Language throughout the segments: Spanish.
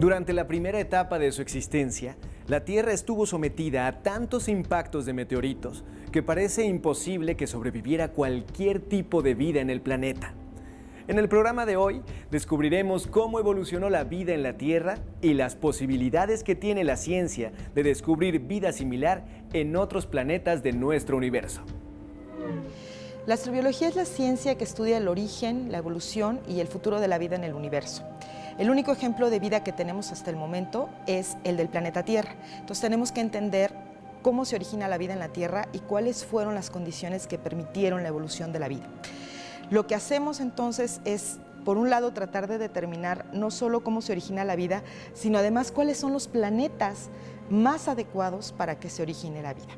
Durante la primera etapa de su existencia, la Tierra estuvo sometida a tantos impactos de meteoritos que parece imposible que sobreviviera cualquier tipo de vida en el planeta. En el programa de hoy descubriremos cómo evolucionó la vida en la Tierra y las posibilidades que tiene la ciencia de descubrir vida similar en otros planetas de nuestro universo. La astrobiología es la ciencia que estudia el origen, la evolución y el futuro de la vida en el universo. El único ejemplo de vida que tenemos hasta el momento es el del planeta Tierra. Entonces tenemos que entender cómo se origina la vida en la Tierra y cuáles fueron las condiciones que permitieron la evolución de la vida. Lo que hacemos entonces es, por un lado, tratar de determinar no solo cómo se origina la vida, sino además cuáles son los planetas más adecuados para que se origine la vida.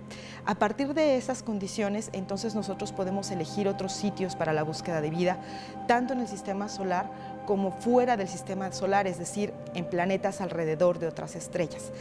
A partir de esas condiciones, entonces nosotros podemos elegir otros sitios para la búsqueda de vida, tanto en el sistema solar como fuera del sistema solar, es decir, en planetas alrededor de otras estrellas.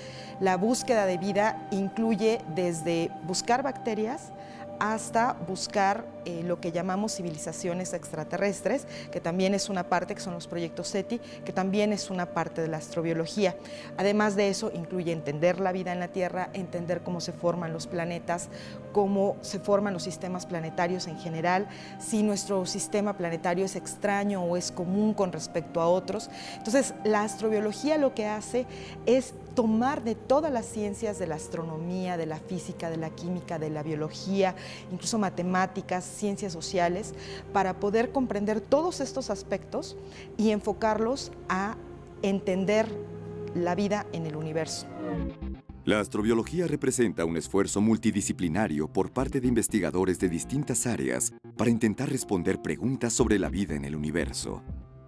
La búsqueda de vida incluye desde buscar bacterias hasta buscar lo que llamamos civilizaciones extraterrestres, que también es una parte, que son los proyectos SETI, que también es una parte de la astrobiología. Además de eso, incluye entender la vida en la Tierra, entender cómo se forman los planetas, cómo se forman los sistemas planetarios en general, si nuestro sistema planetario es extraño o es común con respecto a otros. Entonces, la astrobiología lo que hace es tomar de todas las ciencias de la astronomía, de la física, de la química, de la biología, incluso matemáticas, ciencias sociales, para poder comprender todos estos aspectos y enfocarlos a entender la vida en el universo. La astrobiología representa un esfuerzo multidisciplinario por parte de investigadores de distintas áreas para intentar responder preguntas sobre la vida en el universo,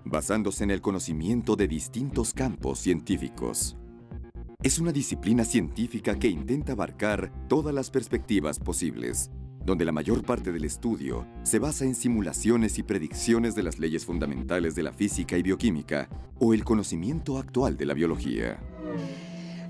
basándose en el conocimiento de distintos campos científicos. Es una disciplina científica que intenta abarcar todas las perspectivas posibles, donde la mayor parte del estudio se basa en simulaciones y predicciones de las leyes fundamentales de la física y bioquímica o el conocimiento actual de la biología.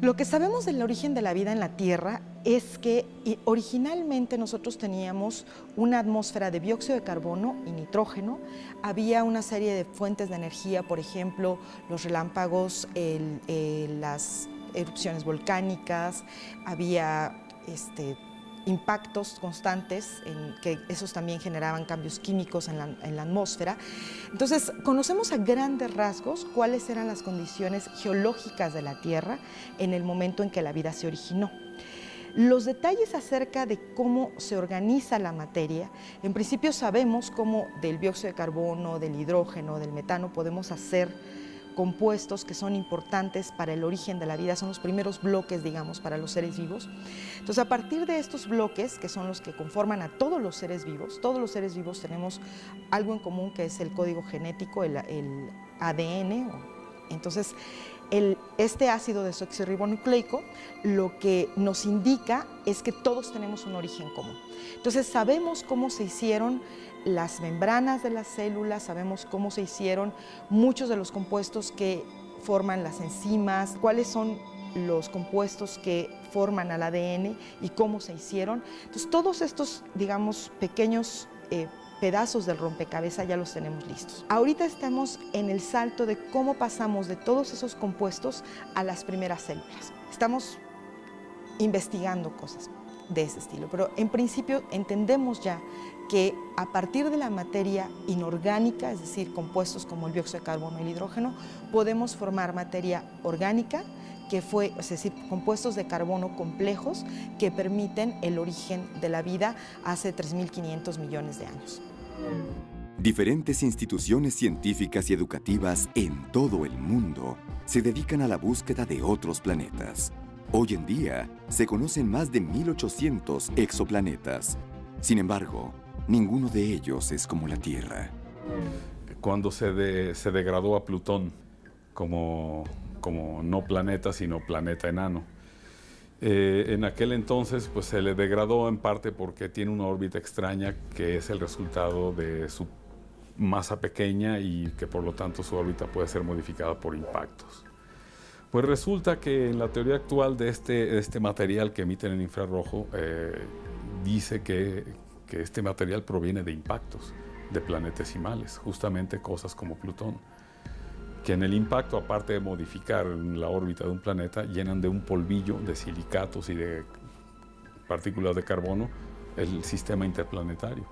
Lo que sabemos del origen de la vida en la Tierra es que originalmente nosotros teníamos una atmósfera de dióxido de carbono y nitrógeno, había una serie de fuentes de energía, por ejemplo, los relámpagos, las erupciones volcánicas, había impactos constantes, que esos también generaban cambios químicos en la atmósfera. Entonces, conocemos a grandes rasgos cuáles eran las condiciones geológicas de la Tierra en el momento en que la vida se originó. Los detalles acerca de cómo se organiza la materia, en principio sabemos cómo del dióxido de carbono, del hidrógeno, del metano podemos hacer compuestos que son importantes para el origen de la vida, son los primeros bloques, digamos, para los seres vivos. Entonces, a partir de estos bloques, que son los que conforman a todos los seres vivos tenemos algo en común, que es el código genético, el ADN. Entonces, este ácido desoxirribonucleico lo que nos indica es que todos tenemos un origen común. Entonces, sabemos cómo se hicieron las membranas de las células, sabemos cómo se hicieron muchos de los compuestos que forman las enzimas, cuáles son los compuestos que forman al ADN y cómo se hicieron. Entonces, todos estos, digamos, pequeños pedazos del rompecabezas ya los tenemos listos. Ahorita estamos en el salto de cómo pasamos de todos esos compuestos a las primeras células. Estamos investigando cosas de ese estilo, pero en principio entendemos ya que a partir de la materia inorgánica, es decir, compuestos como el dióxido de carbono y el hidrógeno, podemos formar materia orgánica, es decir, compuestos de carbono complejos que permiten el origen de la vida hace 3.500 millones de años. Diferentes instituciones científicas y educativas en todo el mundo se dedican a la búsqueda de otros planetas. Hoy en día, se conocen más de 1.800 exoplanetas. Sin embargo, ninguno de ellos es como la Tierra. Cuando se degradó a Plutón como no planeta, sino planeta enano, en aquel entonces pues, se le degradó en parte porque tiene una órbita extraña que es el resultado de su masa pequeña y que por lo tanto su órbita puede ser modificada por impactos. Pues resulta que en la teoría actual de este material que emiten en infrarrojo, dice que este material proviene de impactos de planetesimales, justamente cosas como Plutón. que en el impacto, aparte de modificar la órbita de un planeta, llenan de un polvillo de silicatos y de partículas de carbono el sistema interplanetario.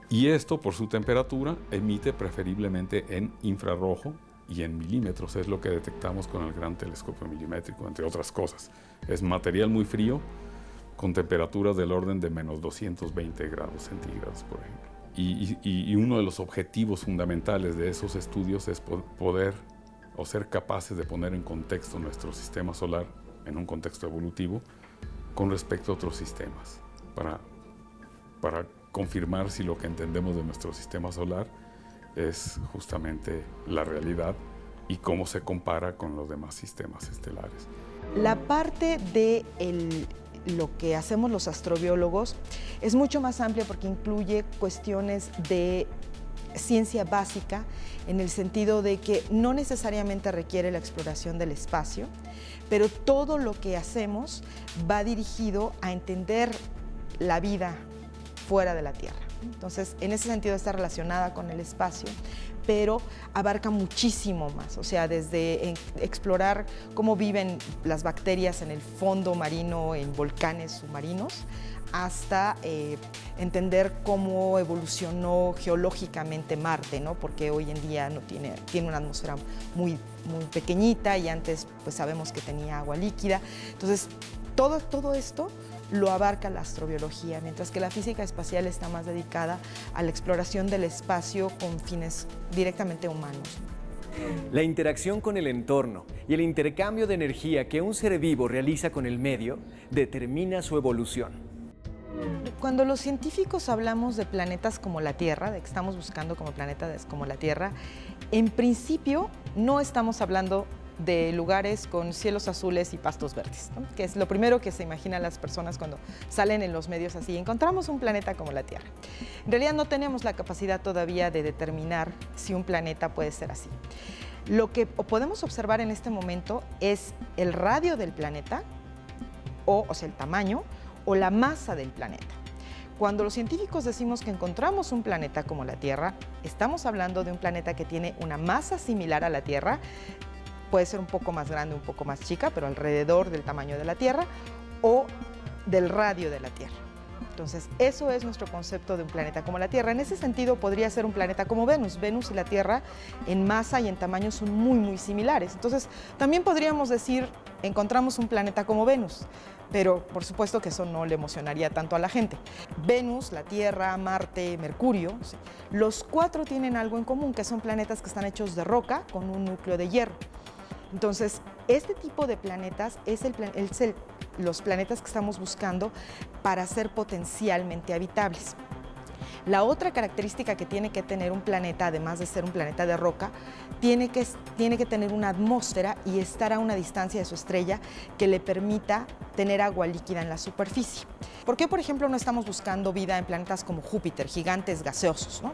Y esto, por su temperatura, emite preferiblemente en infrarrojo y en milímetros. Es lo que detectamos con el gran telescopio milimétrico, entre otras cosas. Es material muy frío, con temperaturas del orden de menos 220 grados centígrados, por ejemplo. Y uno de los objetivos fundamentales de esos estudios es poder o ser capaces de poner en contexto nuestro sistema solar, en un contexto evolutivo, con respecto a otros sistemas, para confirmar si lo que entendemos de nuestro sistema solar es justamente la realidad y cómo se compara con los demás sistemas estelares. La parte de lo que hacemos los astrobiólogos es mucho más amplia porque incluye cuestiones de ciencia básica en el sentido de que no necesariamente requiere la exploración del espacio, pero todo lo que hacemos va dirigido a entender la vida fuera de la Tierra. Entonces, en ese sentido está relacionada con el espacio, pero abarca muchísimo más, o sea, desde explorar cómo viven las bacterias en el fondo marino, en volcanes submarinos, hasta entender cómo evolucionó geológicamente Marte, ¿no? Porque hoy en día tiene una atmósfera muy pequeñita y antes pues sabemos que tenía agua líquida. Entonces, todo esto lo abarca la astrobiología, mientras que la física espacial está más dedicada a la exploración del espacio con fines directamente humanos. La interacción con el entorno y el intercambio de energía que un ser vivo realiza con el medio determina su evolución. Cuando los científicos hablamos de planetas como la Tierra, de que estamos buscando como planetas como la Tierra, en principio no estamos hablando de lugares con cielos azules y pastos verdes, ¿no? Que es lo primero que se imaginan las personas cuando salen en los medios así, encontramos un planeta como la Tierra. En realidad no tenemos la capacidad todavía de determinar si un planeta puede ser así. Lo que podemos observar en este momento es el radio del planeta, o sea, el tamaño, o la masa del planeta. Cuando los científicos decimos que encontramos un planeta como la Tierra, estamos hablando de un planeta que tiene una masa similar a la Tierra, puede ser un poco más grande, un poco más chica, pero alrededor del tamaño de la Tierra o del radio de la Tierra. Entonces, eso es nuestro concepto de un planeta como la Tierra. En ese sentido, podría ser un planeta como Venus. Venus y la Tierra en masa y en tamaño son muy similares. Entonces, también podríamos decir, encontramos un planeta como Venus, pero por supuesto que eso no le emocionaría tanto a la gente. Venus, la Tierra, Marte, Mercurio, los cuatro tienen algo en común, que son planetas que están hechos de roca con un núcleo de hierro. Entonces, este tipo de planetas es los planetas que estamos buscando para ser potencialmente habitables. La otra característica que tiene que tener un planeta, además de ser un planeta de roca, tiene que tener una atmósfera y estar a una distancia de su estrella que le permita tener agua líquida en la superficie. ¿Por qué, por ejemplo, no estamos buscando vida en planetas como Júpiter, gigantes gaseosos, ¿no?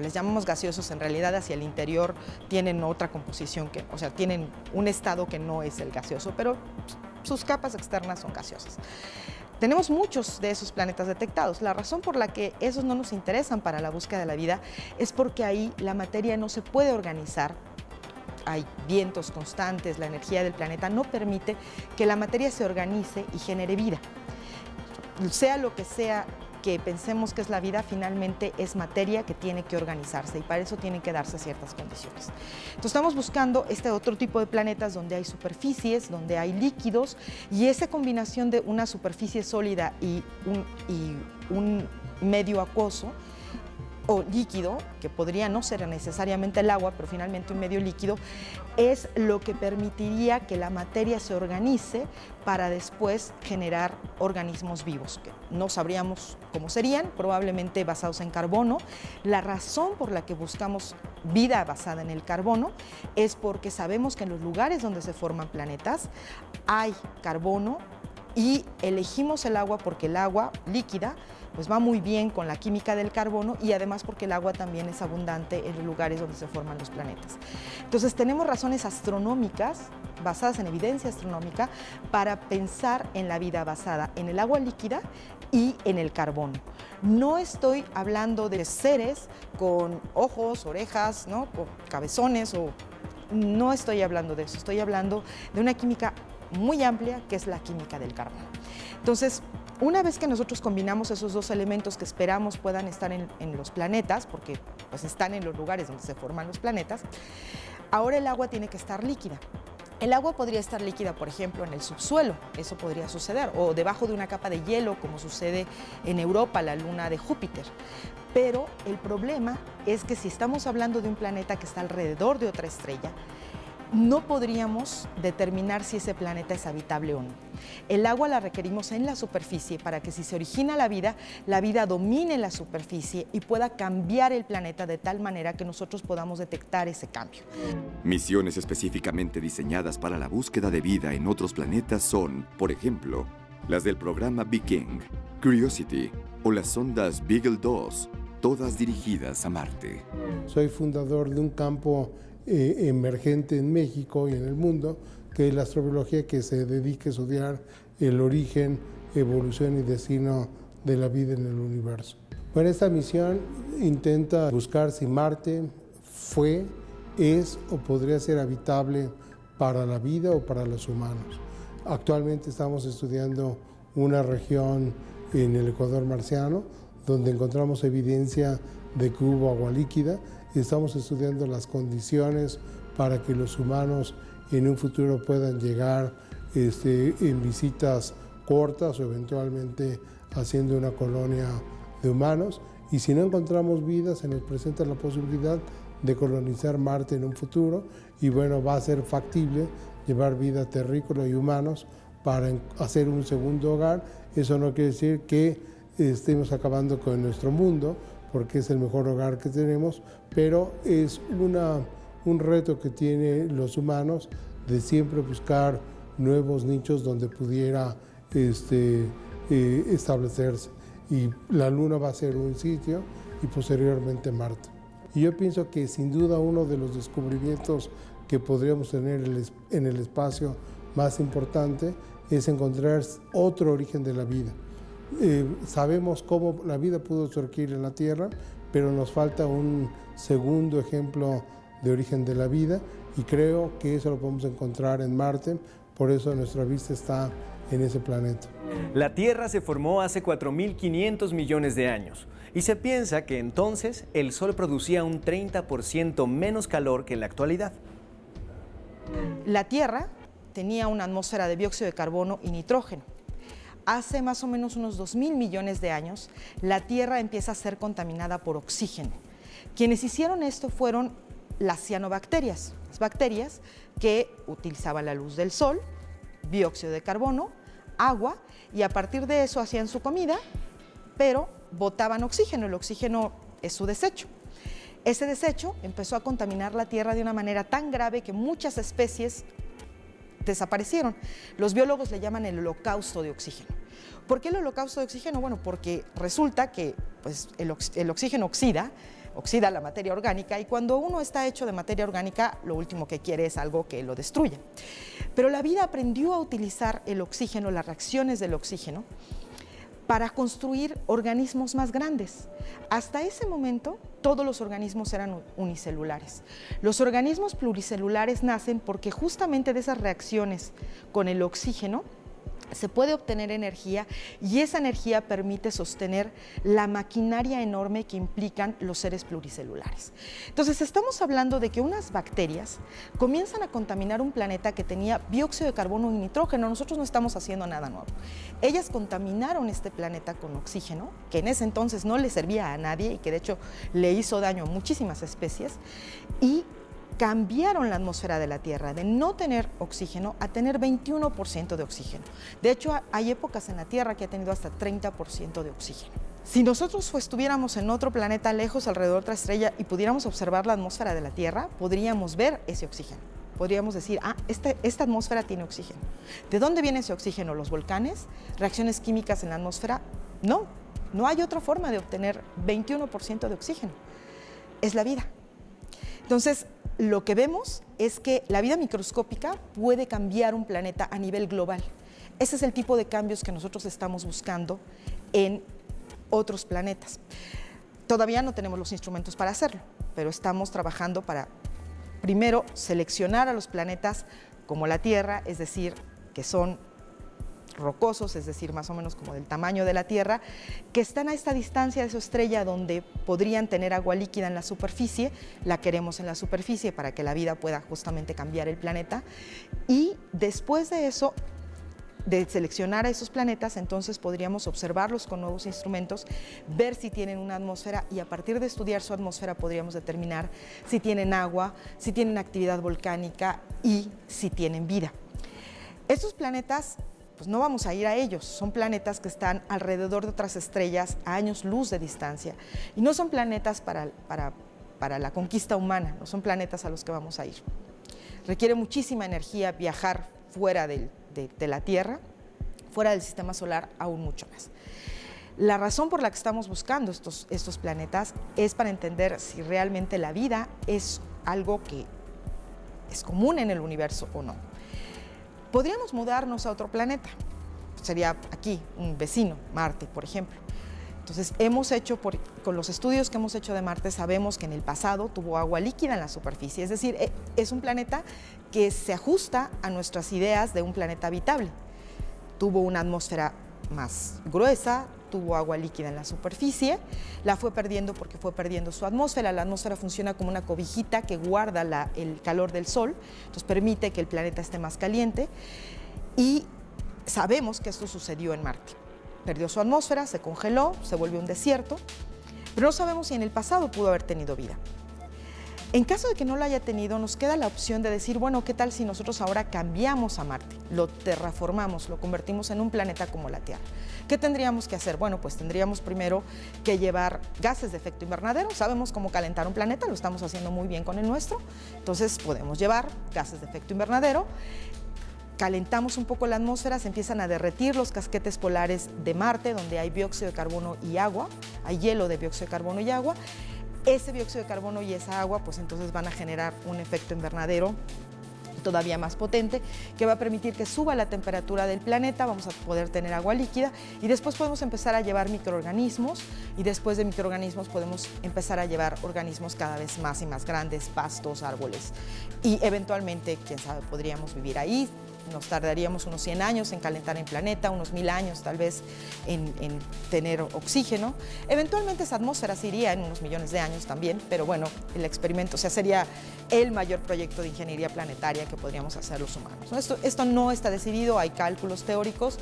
Les llamamos gaseosos, en realidad hacia el interior tienen otra composición, o sea, tienen un estado que no es el gaseoso, pero sus capas externas son gaseosas. Tenemos muchos de esos planetas detectados. La razón por la que esos no nos interesan para la búsqueda de la vida es porque ahí la materia no se puede organizar. Hay vientos constantes, la energía del planeta no permite que la materia se organice y genere vida. Sea lo que sea que pensemos que es la vida, finalmente es materia que tiene que organizarse y para eso tienen que darse ciertas condiciones. Entonces estamos buscando este otro tipo de planetas donde hay superficies, donde hay líquidos y esa combinación de una superficie sólida y un medio acuoso o líquido, que podría no ser necesariamente el agua, pero finalmente un medio líquido, es lo que permitiría que la materia se organice para después generar organismos vivos, que no sabríamos cómo serían, probablemente basados en carbono. La razón por la que buscamos vida basada en el carbono es porque sabemos que en los lugares donde se forman planetas hay carbono y elegimos el agua porque el agua líquida pues va muy bien con la química del carbono y además porque el agua también es abundante en los lugares donde se forman los planetas. Entonces tenemos razones astronómicas, basadas en evidencia astronómica, para pensar en la vida basada en el agua líquida y en el carbono. No estoy hablando de seres con ojos, orejas, ¿no? O cabezones o no estoy hablando de eso, estoy hablando de una química muy amplia que es la química del carbono. Entonces, una vez que nosotros combinamos esos dos elementos que esperamos puedan estar en los planetas, porque pues están en los lugares donde se forman los planetas, ahora el agua tiene que estar líquida. El agua podría estar líquida, por ejemplo, en el subsuelo, eso podría suceder, o debajo de una capa de hielo, como sucede en Europa, la luna de Júpiter. Pero el problema es que si estamos hablando de un planeta que está alrededor de otra estrella, no podríamos determinar si ese planeta es habitable o no. El agua la requerimos en la superficie para que si se origina la vida domine la superficie y pueda cambiar el planeta de tal manera que nosotros podamos detectar ese cambio. Misiones específicamente diseñadas para la búsqueda de vida en otros planetas son, por ejemplo, las del programa Viking, Curiosity o las sondas Beagle 2, todas dirigidas a Marte. Soy fundador de un campo emergente en México y en el mundo, que es la astrobiología, que se dedica a estudiar el origen, evolución y destino de la vida en el universo. Bueno, esta misión intenta buscar si Marte fue, es o podría ser habitable para la vida o para los humanos. Actualmente estamos estudiando una región en el Ecuador marciano donde encontramos evidencia de que hubo agua líquida. Estamos estudiando las condiciones para que los humanos en un futuro puedan llegar en visitas cortas o eventualmente haciendo una colonia de humanos. Y si no encontramos vida, se nos presenta la posibilidad de colonizar Marte en un futuro y bueno, va a ser factible llevar vida terrícola y humanos para hacer un segundo hogar. Eso no quiere decir que estemos acabando con nuestro mundo, porque es el mejor hogar que tenemos, pero es un reto que tienen los humanos de siempre buscar nuevos nichos donde pudiera establecerse. Y la Luna va a ser un sitio y posteriormente Marte. Y yo pienso que sin duda uno de los descubrimientos que podríamos tener en el espacio más importante es encontrar otro origen de la vida. Sabemos cómo la vida pudo surgir en la Tierra, pero nos falta un segundo ejemplo de origen de la vida y creo que eso lo podemos encontrar en Marte, por eso nuestra vista está en ese planeta. La Tierra se formó hace 4.500 millones de años y se piensa que entonces el Sol producía un 30% menos calor que en la actualidad. La Tierra tenía una atmósfera de dióxido de carbono y nitrógeno. Hace más o menos unos 2.000 millones de años, la Tierra empieza a ser contaminada por oxígeno. Quienes hicieron esto fueron las cianobacterias, las bacterias que utilizaban la luz del sol, dióxido de carbono, agua, y a partir de eso hacían su comida, pero botaban oxígeno. El oxígeno es su desecho. Ese desecho empezó a contaminar la Tierra de una manera tan grave que muchas especies desaparecieron. Los biólogos le llaman el holocausto de oxígeno. ¿Por qué el holocausto de oxígeno? Bueno, porque resulta que pues, el oxígeno oxida la materia orgánica y cuando uno está hecho de materia orgánica, lo último que quiere es algo que lo destruya. Pero la vida aprendió a utilizar el oxígeno, las reacciones del oxígeno, para construir organismos más grandes. Hasta ese momento, todos los organismos eran unicelulares. Los organismos pluricelulares nacen porque justamente de esas reacciones con el oxígeno se puede obtener energía y esa energía permite sostener la maquinaria enorme que implican los seres pluricelulares. Entonces, estamos hablando de que unas bacterias comienzan a contaminar un planeta que tenía dióxido de carbono y nitrógeno. Nosotros no estamos haciendo nada nuevo. Ellas contaminaron este planeta con oxígeno, que en ese entonces no le servía a nadie y que de hecho le hizo daño a muchísimas especies, y cambiaron la atmósfera de la Tierra de no tener oxígeno a tener 21% de oxígeno. De hecho, hay épocas en la Tierra que ha tenido hasta 30% de oxígeno. Si nosotros estuviéramos en otro planeta lejos, alrededor de otra estrella, y pudiéramos observar la atmósfera de la Tierra, podríamos ver ese oxígeno. Podríamos decir, esta atmósfera tiene oxígeno. ¿De dónde viene ese oxígeno? ¿Los volcanes? ¿Reacciones químicas en la atmósfera? No hay otra forma de obtener 21% de oxígeno. Es la vida. Entonces, lo que vemos es que la vida microscópica puede cambiar un planeta a nivel global. Ese es el tipo de cambios que nosotros estamos buscando en otros planetas. Todavía no tenemos los instrumentos para hacerlo, pero estamos trabajando para primero seleccionar a los planetas como la Tierra, es decir, que son rocosos, es decir, más o menos como del tamaño de la Tierra, que están a esta distancia de su estrella donde podrían tener agua líquida en la superficie, la queremos en la superficie para que la vida pueda justamente cambiar el planeta, y después de eso, de seleccionar a esos planetas, entonces podríamos observarlos con nuevos instrumentos, ver si tienen una atmósfera y a partir de estudiar su atmósfera podríamos determinar si tienen agua, si tienen actividad volcánica y si tienen vida. Estos planetas, pues no vamos a ir a ellos, son planetas que están alrededor de otras estrellas a años luz de distancia y no son planetas para la conquista humana, no son planetas a los que vamos a ir. Requiere muchísima energía viajar fuera de la Tierra, fuera del sistema solar aún mucho más. La razón por la que estamos buscando estos planetas es para entender si realmente la vida es algo que es común en el universo o no. Podríamos mudarnos a otro planeta, sería aquí, un vecino, Marte, por ejemplo. Entonces, con los estudios que hemos hecho de Marte, sabemos que en el pasado tuvo agua líquida en la superficie, es decir, es un planeta que se ajusta a nuestras ideas de un planeta habitable. Tuvo una atmósfera más gruesa, tuvo agua líquida en la superficie, la fue perdiendo porque fue perdiendo su atmósfera. La atmósfera funciona como una cobijita que guarda el calor del Sol, entonces permite que el planeta esté más caliente y sabemos que esto sucedió en Marte. Perdió su atmósfera, se congeló, se volvió un desierto, pero no sabemos si en el pasado pudo haber tenido vida. En caso de que no lo haya tenido, nos queda la opción de decir, bueno, ¿qué tal si nosotros ahora cambiamos a Marte? Lo terraformamos, lo convertimos en un planeta como la Tierra. ¿Qué tendríamos que hacer? Bueno, pues tendríamos primero que llevar gases de efecto invernadero. Sabemos cómo calentar un planeta, lo estamos haciendo muy bien con el nuestro. Entonces podemos llevar gases de efecto invernadero. Calentamos un poco la atmósfera, se empiezan a derretir los casquetes polares de Marte, donde hay dióxido de carbono y agua, hay hielo de dióxido de carbono y agua. Ese dióxido de carbono y esa agua, pues entonces van a generar un efecto invernadero todavía más potente, que va a permitir que suba la temperatura del planeta, vamos a poder tener agua líquida y después podemos empezar a llevar microorganismos y después de microorganismos podemos empezar a llevar organismos cada vez más y más grandes, pastos, árboles y eventualmente, quién sabe, podríamos vivir ahí. Nos tardaríamos unos 100 años en calentar el planeta, unos 1000 años tal vez en tener oxígeno. Eventualmente esa atmósfera se iría en unos millones de años también, pero bueno, el experimento, o sea, sería el mayor proyecto de ingeniería planetaria que podríamos hacer los humanos, ¿no? Esto no está decidido, hay cálculos teóricos,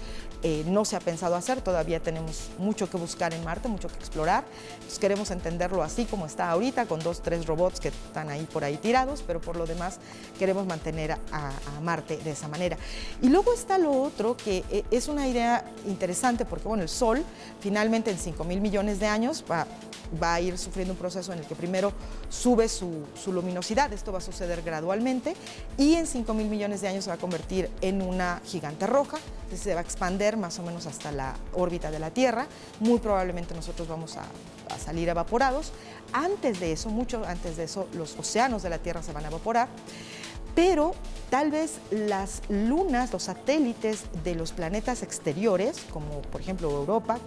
no se ha pensado hacer, todavía tenemos mucho que buscar en Marte, mucho que explorar. Entonces queremos entenderlo así como está ahorita, con 2 o 3 robots que están ahí por ahí tirados, pero por lo demás queremos mantener a Marte de esa manera. Y luego está lo otro, que es una idea interesante, porque bueno, el Sol finalmente en 5.000 millones de años va a ir sufriendo un proceso en el que primero sube su luminosidad, esto va a suceder gradualmente, y en 5.000 millones de años se va a convertir en una gigante roja, entonces se va a expandir más o menos hasta la órbita de la Tierra, muy probablemente nosotros vamos a salir evaporados. Antes de eso, mucho antes de eso, los océanos de la Tierra se van a evaporar, pero tal vez las lunas, los satélites de los planetas exteriores, como por ejemplo Europa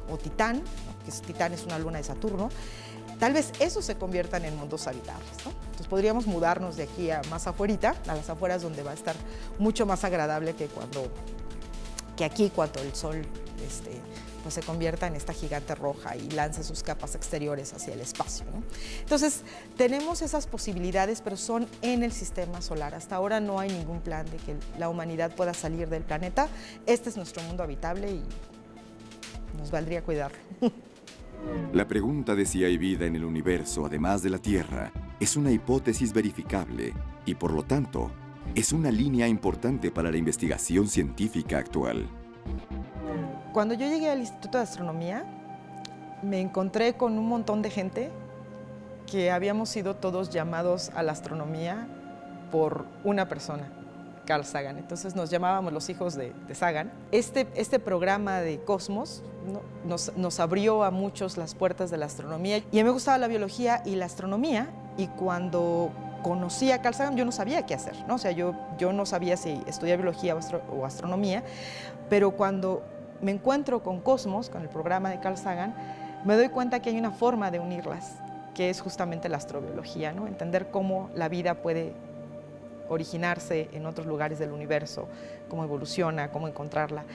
o Titán, Titán es una luna de Saturno, tal vez esos se conviertan en mundos habitables, ¿no? Entonces podríamos mudarnos de aquí a más afuerita, a las afueras, donde va a estar mucho más agradable que aquí, cuando el Sol pues se convierta en esta gigante roja y lance sus capas exteriores hacia el espacio, ¿no? Entonces, tenemos esas posibilidades, pero son en el sistema solar. Hasta ahora no hay ningún plan de que la humanidad pueda salir del planeta. Este es nuestro mundo habitable y nos valdría cuidarlo. La pregunta de si hay vida en el universo, además de la Tierra, es una hipótesis verificable y, por lo tanto, es una línea importante para la investigación científica actual. Cuando yo llegué al Instituto de Astronomía, me encontré con un montón de gente que habíamos sido todos llamados a la astronomía por una persona, Carl Sagan. Entonces nos llamábamos los hijos de Sagan. Este programa de Cosmos, ¿no?, nos abrió a muchos las puertas de la astronomía. Y a mí me gustaba la biología y la astronomía, y cuando conocí a Carl Sagan yo no sabía qué hacer, ¿no? O sea, yo no sabía si estudiar biología o astronomía, pero cuando me encuentro con Cosmos, con el programa de Carl Sagan, me doy cuenta que hay una forma de unirlas que es justamente la astrobiología, ¿no? Entender cómo la vida puede originarse en otros lugares del universo, cómo evoluciona, cómo encontrarla.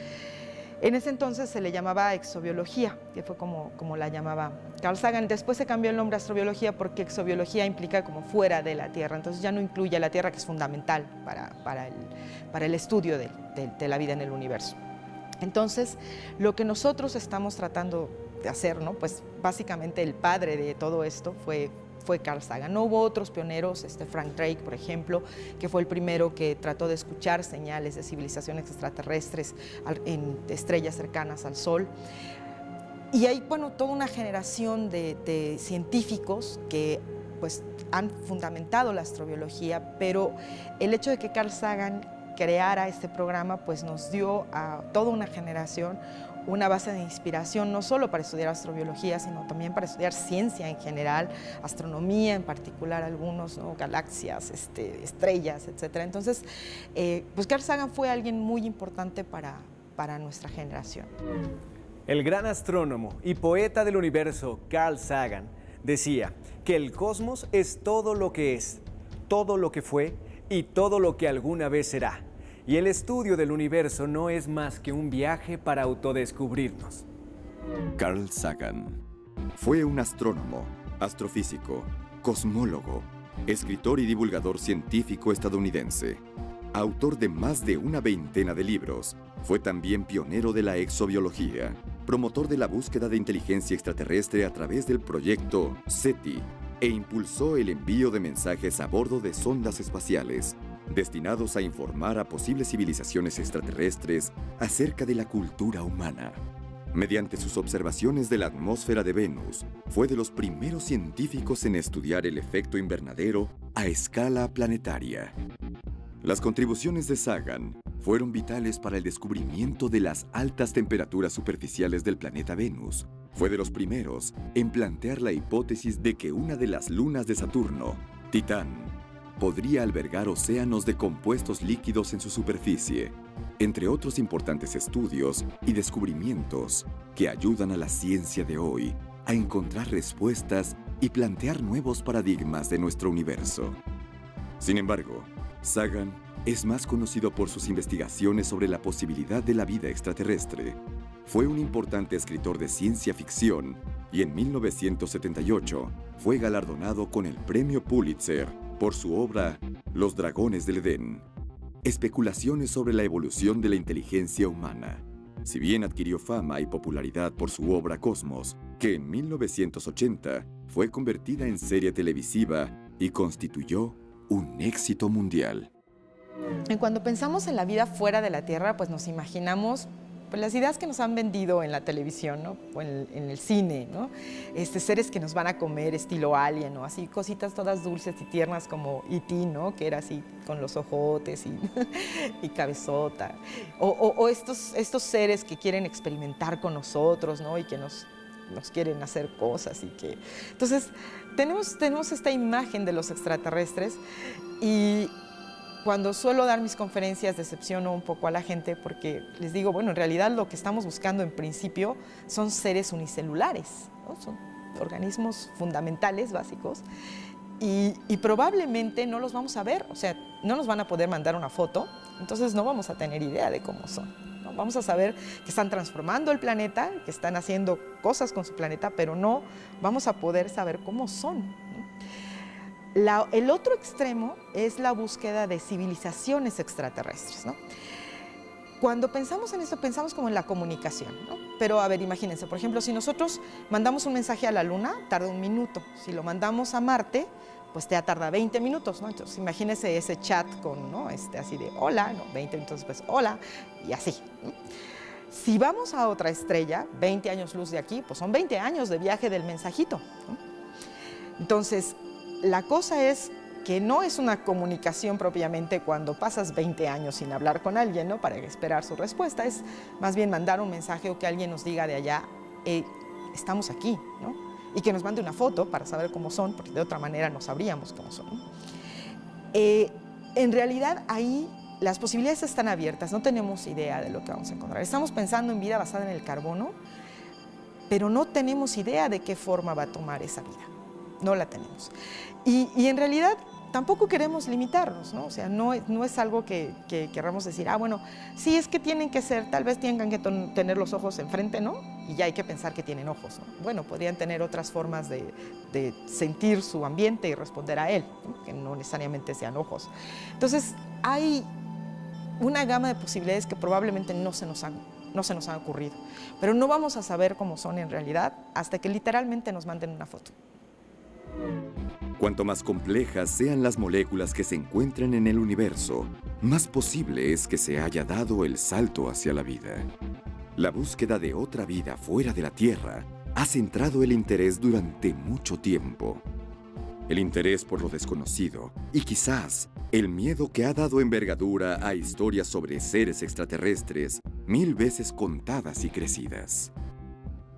En ese entonces se le llamaba exobiología, que fue como la llamaba Carl Sagan. Después se cambió el nombre a astrobiología porque exobiología implica como fuera de la Tierra, entonces ya no incluye a la Tierra, que es fundamental para el estudio de la vida en el universo. Entonces, lo que nosotros estamos tratando de hacer, ¿no? Pues básicamente el padre de todo esto fue Carl Sagan. No hubo otros pioneros, Frank Drake, por ejemplo, que fue el primero que trató de escuchar señales de civilizaciones extraterrestres en estrellas cercanas al Sol. Y hay, bueno, toda una generación de científicos que pues, han fundamentado la astrobiología, pero el hecho de que Carl Sagan creara este programa pues, nos dio a toda una generación una base de inspiración, no solo para estudiar astrobiología, sino también para estudiar ciencia en general, astronomía en particular, algunos, ¿no? Galaxias, estrellas, etc. Entonces, pues Carl Sagan fue alguien muy importante para nuestra generación. El gran astrónomo y poeta del universo, Carl Sagan, decía que el cosmos es todo lo que es, todo lo que fue y todo lo que alguna vez será. Y el estudio del universo no es más que un viaje para autodescubrirnos. Carl Sagan fue un astrónomo, astrofísico, cosmólogo, escritor y divulgador científico estadounidense. Autor de más de una veintena de libros, fue también pionero de la exobiología, promotor de la búsqueda de inteligencia extraterrestre a través del proyecto SETI e impulsó el envío de mensajes a bordo de sondas espaciales destinados a informar a posibles civilizaciones extraterrestres acerca de la cultura humana. Mediante sus observaciones de la atmósfera de Venus, fue de los primeros científicos en estudiar el efecto invernadero a escala planetaria. Las contribuciones de Sagan fueron vitales para el descubrimiento de las altas temperaturas superficiales del planeta Venus. Fue de los primeros en plantear la hipótesis de que una de las lunas de Saturno, Titán, podría albergar océanos de compuestos líquidos en su superficie, entre otros importantes estudios y descubrimientos que ayudan a la ciencia de hoy a encontrar respuestas y plantear nuevos paradigmas de nuestro universo. Sin embargo, Sagan es más conocido por sus investigaciones sobre la posibilidad de la vida extraterrestre. Fue un importante escritor de ciencia ficción y en 1978 fue galardonado con el Premio Pulitzer por su obra Los Dragones del Edén. Especulaciones sobre la evolución de la inteligencia humana. Si bien adquirió fama y popularidad por su obra Cosmos, que en 1980 fue convertida en serie televisiva y constituyó un éxito mundial. Y cuando pensamos en la vida fuera de la Tierra, pues nos imaginamos pues, las ideas que nos han vendido en la televisión, ¿no? O en el cine, ¿no? Seres que nos van a comer estilo Alien, ¿no? Así cositas todas dulces y tiernas como E.T., ¿no? Que era así con los ojotes y cabezota. O estos seres que quieren experimentar con nosotros, ¿no? Y que nos quieren hacer cosas y que... Entonces, tenemos esta imagen de los extraterrestres y cuando suelo dar mis conferencias decepciono un poco a la gente porque les digo, bueno, en realidad lo que estamos buscando en principio son seres unicelulares, ¿no? Son organismos fundamentales, básicos, y probablemente no los vamos a ver, o sea, no nos van a poder mandar una foto, entonces no vamos a tener idea de cómo son, ¿no? Vamos a saber que están transformando el planeta, que están haciendo cosas con su planeta, pero no vamos a poder saber cómo son, ¿no? El otro extremo es la búsqueda de civilizaciones extraterrestres, ¿no? Cuando pensamos en esto, pensamos como en la comunicación, ¿no? Pero, a ver, imagínense, por ejemplo, si nosotros mandamos un mensaje a la Luna, tarda 1 minuto. Si lo mandamos a Marte, pues ya tarda 20 minutos, ¿no? Entonces, imagínense ese chat con, ¿no? Así de hola, ¿no? 20 minutos después, hola, y así, ¿no? Si vamos a otra estrella, 20 años luz de aquí, pues son 20 años de viaje del mensajito, ¿no? Entonces, la cosa es que no es una comunicación propiamente cuando pasas 20 años sin hablar con alguien, ¿no? Para esperar su respuesta, es más bien mandar un mensaje o que alguien nos diga de allá, estamos aquí, ¿no? Y que nos mande una foto para saber cómo son, porque de otra manera no sabríamos cómo son, ¿no? En realidad ahí las posibilidades están abiertas, no tenemos idea de lo que vamos a encontrar. Estamos pensando en vida basada en el carbono, pero no tenemos idea de qué forma va a tomar esa vida. no la tenemos. Y en realidad tampoco queremos limitarnos, ¿no? O sea, no es algo que queramos decir, bueno, sí es que tienen que ser, tal vez tengan que tener los ojos enfrente, ¿no? Y ya hay que pensar que tienen ojos, ¿no? Bueno, podrían tener otras formas de sentir su ambiente y responder a él, ¿no? Que no necesariamente sean ojos. Entonces, hay una gama de posibilidades que probablemente no se nos han ocurrido, pero no vamos a saber cómo son en realidad hasta que literalmente nos manden una foto. Cuanto más complejas sean las moléculas que se encuentran en el universo, más posible es que se haya dado el salto hacia la vida. La búsqueda de otra vida fuera de la Tierra ha centrado el interés durante mucho tiempo. El interés por lo desconocido y quizás el miedo que ha dado envergadura a historias sobre seres extraterrestres 1000 veces contadas y crecidas.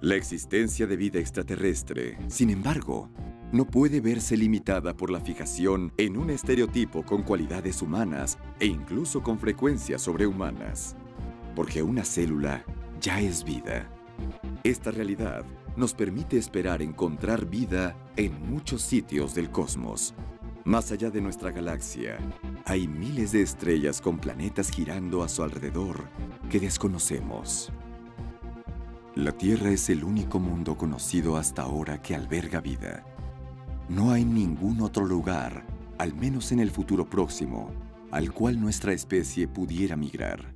La existencia de vida extraterrestre, sin embargo, no puede verse limitada por la fijación en un estereotipo con cualidades humanas e incluso con frecuencias sobrehumanas. Porque una célula ya es vida. Esta realidad nos permite esperar encontrar vida en muchos sitios del cosmos. Más allá de nuestra galaxia, hay miles de estrellas con planetas girando a su alrededor que desconocemos. La Tierra es el único mundo conocido hasta ahora que alberga vida. No hay ningún otro lugar, al menos en el futuro próximo, al cual nuestra especie pudiera migrar.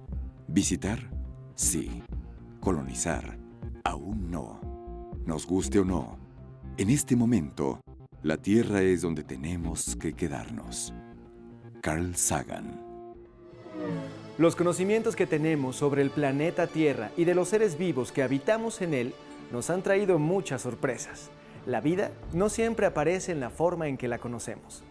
¿Visitar? Sí. Colonizar, aún no. Nos guste o no, en este momento, la Tierra es donde tenemos que quedarnos. Carl Sagan. Los conocimientos que tenemos sobre el planeta Tierra y de los seres vivos que habitamos en él nos han traído muchas sorpresas. La vida no siempre aparece en la forma en que la conocemos.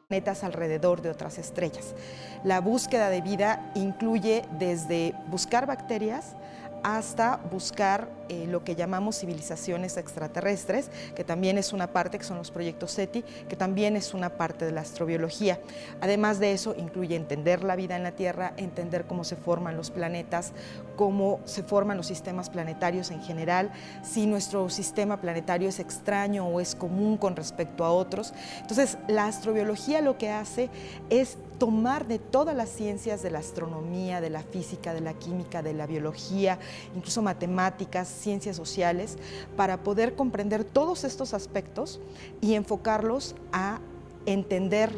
Planetas alrededor de otras estrellas. La búsqueda de vida incluye desde buscar bacterias hasta buscar lo que llamamos civilizaciones extraterrestres, que también es una parte, que son los proyectos SETI, que también es una parte de la astrobiología. Además de eso, incluye entender la vida en la Tierra, entender cómo se forman los planetas, cómo se forman los sistemas planetarios en general, si nuestro sistema planetario es extraño o es común con respecto a otros. Entonces, la astrobiología lo que hace es tomar de todas las ciencias de la astronomía, de la física, de la química, de la biología, incluso matemáticas, ciencias sociales, para poder comprender todos estos aspectos y enfocarlos a entender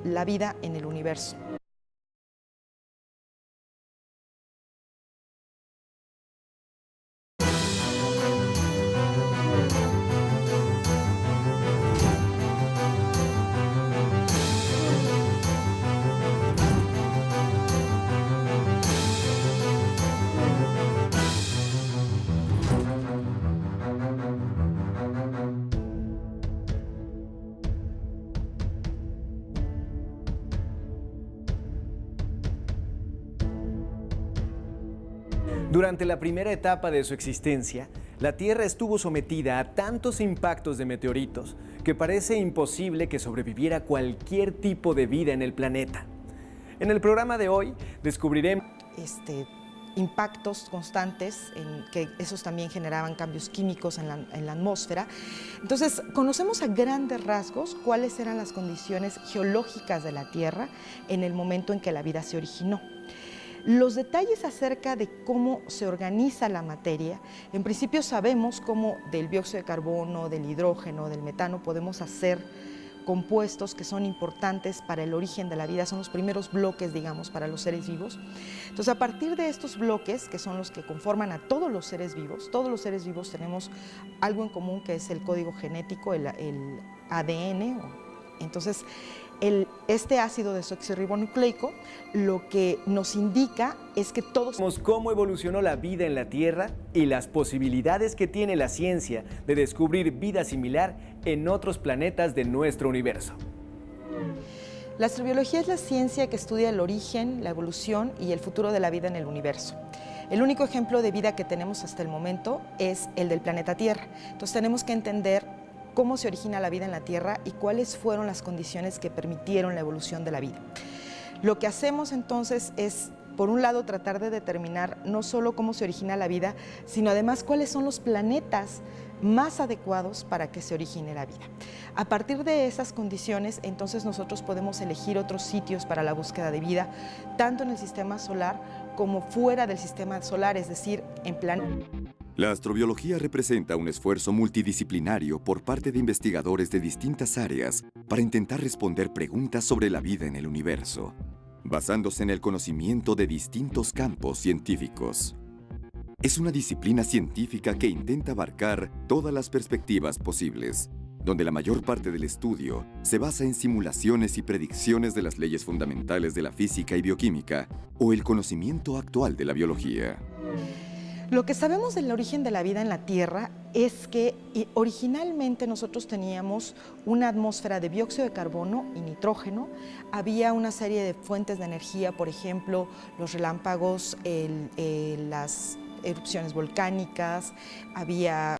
la vida en el universo. Durante la primera etapa de su existencia, la Tierra estuvo sometida a tantos impactos de meteoritos que parece imposible que sobreviviera cualquier tipo de vida en el planeta. En el programa de hoy descubriremos impactos constantes, que esos también generaban cambios químicos en la atmósfera. Entonces, conocemos a grandes rasgos cuáles eran las condiciones geológicas de la Tierra en el momento en que la vida se originó. Los detalles acerca de cómo se organiza la materia, en principio sabemos cómo del dióxido de carbono, del hidrógeno, del metano podemos hacer compuestos que son importantes para el origen de la vida, son los primeros bloques, digamos, para los seres vivos. Entonces, a partir de estos bloques, que son los que conforman a todos los seres vivos tenemos algo en común que es el código genético, el ADN. Entonces, este ácido desoxirribonucleico lo que nos indica es que todos... Vemos cómo evolucionó la vida en la Tierra y las posibilidades que tiene la ciencia de descubrir vida similar en otros planetas de nuestro universo. La astrobiología es la ciencia que estudia el origen, la evolución y el futuro de la vida en el universo. El único ejemplo de vida que tenemos hasta el momento es el del planeta Tierra. Entonces tenemos que entender cómo se origina la vida en la Tierra y cuáles fueron las condiciones que permitieron la evolución de la vida. Lo que hacemos entonces es, por un lado, tratar de determinar no solo cómo se origina la vida, sino además cuáles son los planetas más adecuados para que se origine la vida. A partir de esas condiciones, entonces nosotros podemos elegir otros sitios para la búsqueda de vida, tanto en el sistema solar como fuera del sistema solar, es decir, en planetas. La astrobiología representa un esfuerzo multidisciplinario por parte de investigadores de distintas áreas para intentar responder preguntas sobre la vida en el universo, basándose en el conocimiento de distintos campos científicos. Es una disciplina científica que intenta abarcar todas las perspectivas posibles, donde la mayor parte del estudio se basa en simulaciones y predicciones de las leyes fundamentales de la física y bioquímica o el conocimiento actual de la biología. Lo que sabemos del origen de la vida en la Tierra es que originalmente nosotros teníamos una atmósfera de dióxido de carbono y nitrógeno. Había una serie de fuentes de energía, por ejemplo, los relámpagos, las erupciones volcánicas, había